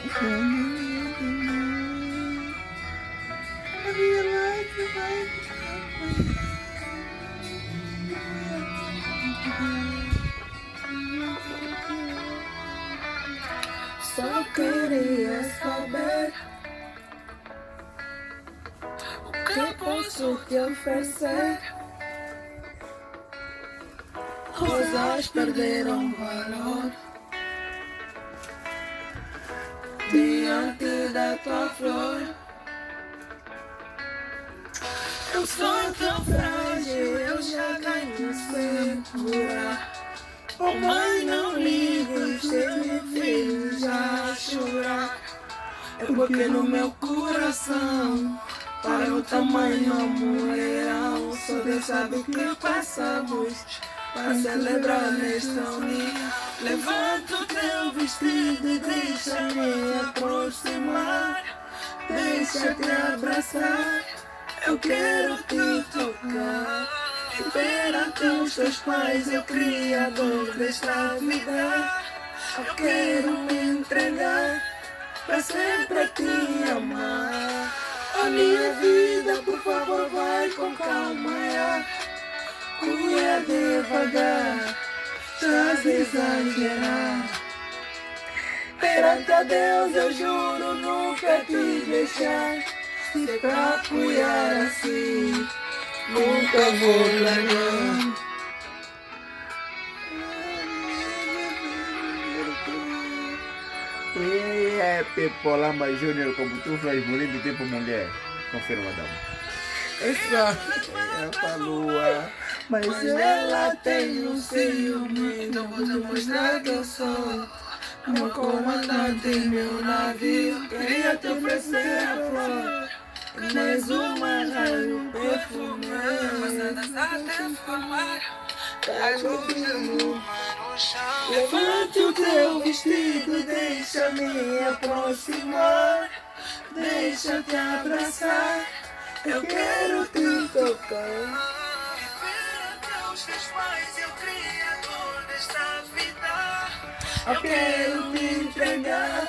I realize if I só queria saber o que posso te oferecer. Rosas perderam valor diante da tua flor. Eu sou tão frágil, eu já ganho segura. Oh mãe, não ligue, cheio de filhos a chorar. É porque no meu coração, para o tamanho morrerão. Só Deus sabe que passamos para celebrar nesta união. Levanta o teu vestido e deixa-me aproximar. Deixa-te abraçar, eu quero te tocar. E perante os teus pais, o Criador desta vida, eu quero me entregar para sempre te amar. A minha vida, por favor, vai com calma. Cuida devagar, estás a exagerar. Perante a Deus eu juro nunca te deixar. Se pra cuidar assim, nunca vou largar. E é Pepo Lamba Júnior, como tu faz bonito de tempo mulher. Confirma, dama. Exato. É a lua. Mas ela tem um ciúme, não vou demonstrar que eu sou meu comandante em meu navio. Queria te oferecer a flor, mas uma raio perfume. Mas nada a transformar a luz no chão. Levante o teu vestido e deixa-me aproximar. Deixa-te abraçar, eu quero te tocar. Eu quero me entregar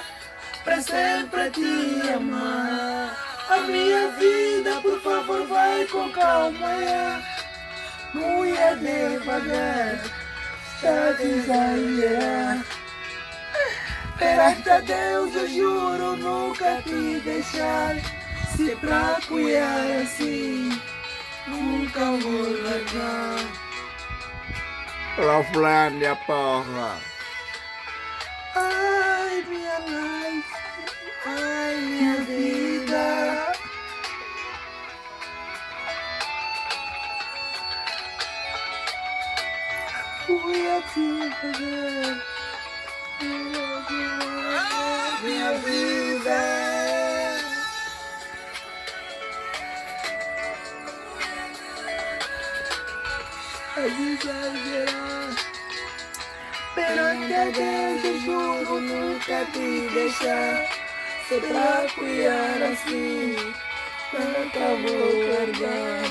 pra sempre te amar. A minha vida, por favor, vai com calma. Mulher devagar, está a exagerar. Perante a Deus eu juro nunca te deixar. Se pra cuidar assim, nunca vou largar. Loflândia, porra. Ai, minha life, ai, minha vida. Fui a te fazer minha vida. A exagerar. Perante a Deus eu juro nunca te deixar. Se pra cuidar assim, nunca vou largar.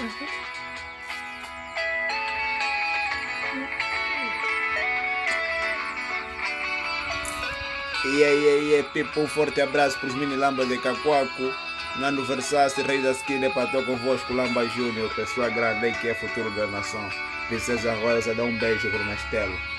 E aí, Pepo, um forte abraço para os mini lambas de Cacoaco. Nando Versace, Rei da Esquina, para estar convosco, Lamba Júnior, pessoa grande aí que é futuro da nação. Princesa Rosa, dá um beijo para o Mastelo.